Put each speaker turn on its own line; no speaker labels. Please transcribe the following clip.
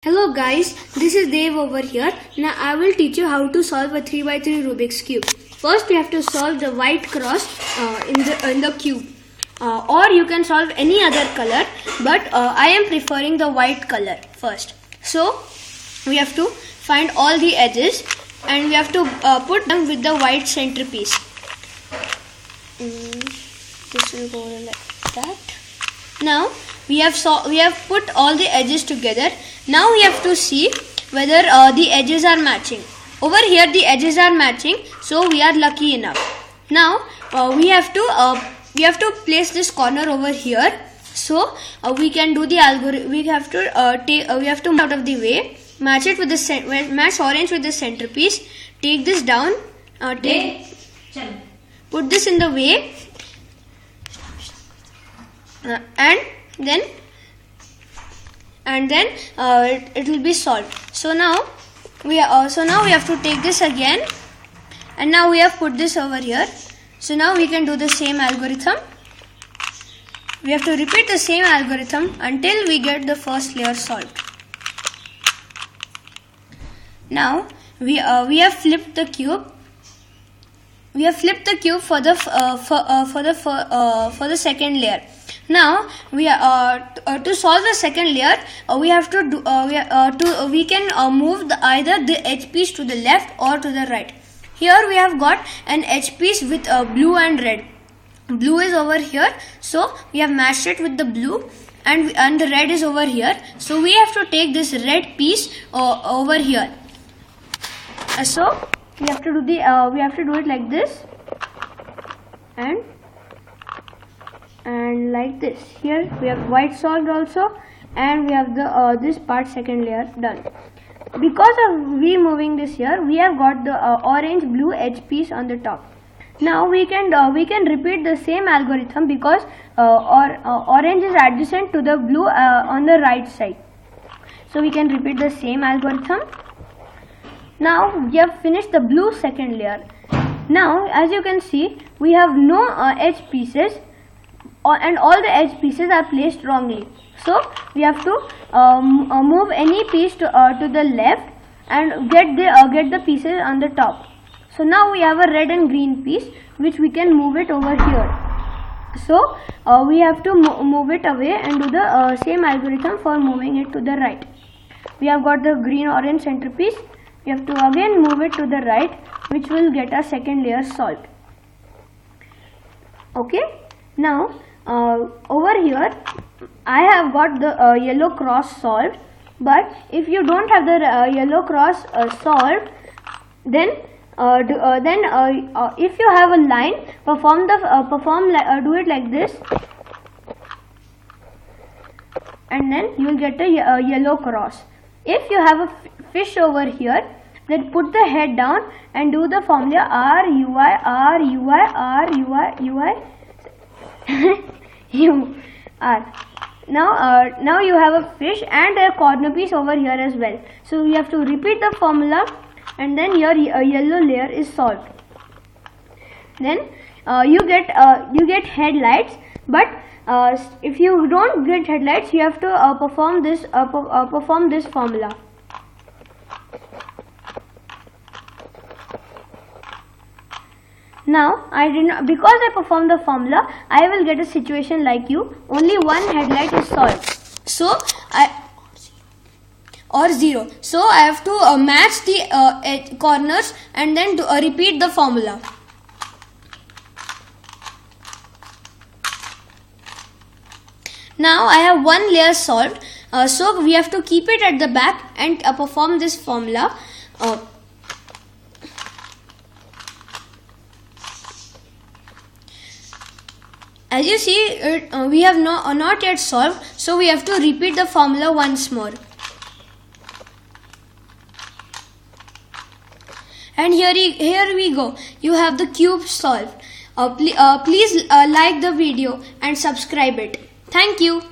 Hello guys, this is Dev over here. Now I will teach you how to solve a 3x3 Rubik's Cube. First we have to solve the white cross in the cube. Or you can solve any other color, but I am preferring the white color first. So we have to find all the edges and we have to put them with the white centerpiece. This will go like that. Now we have put all the edges together. Now we have to see whether the edges are matching. Over here the edges are matching, so we are lucky enough. Now we have to place this corner over here, so we can do the algorithm. We have to move out of the way, match it with the match orange with the centerpiece. Take this down. Put this in the way, and then it will be solved. So now we have to take this again, and now we have put this over here. So now we can do the same algorithm. We have to repeat the same algorithm until we get the first layer solved. Now we have flipped the cube. We have flipped the cube for the second layer. Now we to solve the second layer, we have to do we can move either the edge piece to the left or to the right. Here we have got an edge piece with blue and red. Blue is over here, so we have matched it with the blue, and the red is over here. So we have to take this red piece over here. So we have to do it like this and like this. Here we have white solved also, and we have the this part second layer done. Because of we moving this here, we have got the orange blue edge piece on the top. Now we can repeat the same algorithm because orange is adjacent to the blue on the right side. So we can repeat the same algorithm. Now we have finished the blue second layer. Now as you can see, we have no edge pieces, and all the edge pieces are placed wrongly. So we have to move any piece to the left and get the pieces on the top. So now we have a red and green piece which we can move it over here. So we have to move it away and do the same algorithm for moving it to the right. We have got the green orange centerpiece. We have to again move it to the right, which will get our second layer solved. Okay. Now over here I have got the yellow cross solved, but if you don't have the yellow cross solved, then if you have a line, do it like this, and then you will get a yellow cross. If you have a fish over here, then put the head down and do the formula RUI UR. Now you have a fish and a corner piece over here as well. So you have to repeat the formula, and then your yellow layer is solved. Then you get headlights, but if you don't get headlights, you have to perform this formula. Now because I performed the formula, I will get a situation like you. Only one headlight is solved. So or zero. So I have to match the corners and then repeat the formula. Now I have one layer solved. So we have to keep it at the back and perform this formula. As you see, we have not yet solved, so we have to repeat the formula once more. And here we go. You have the cube solved. Please like the video and subscribe it. Thank you.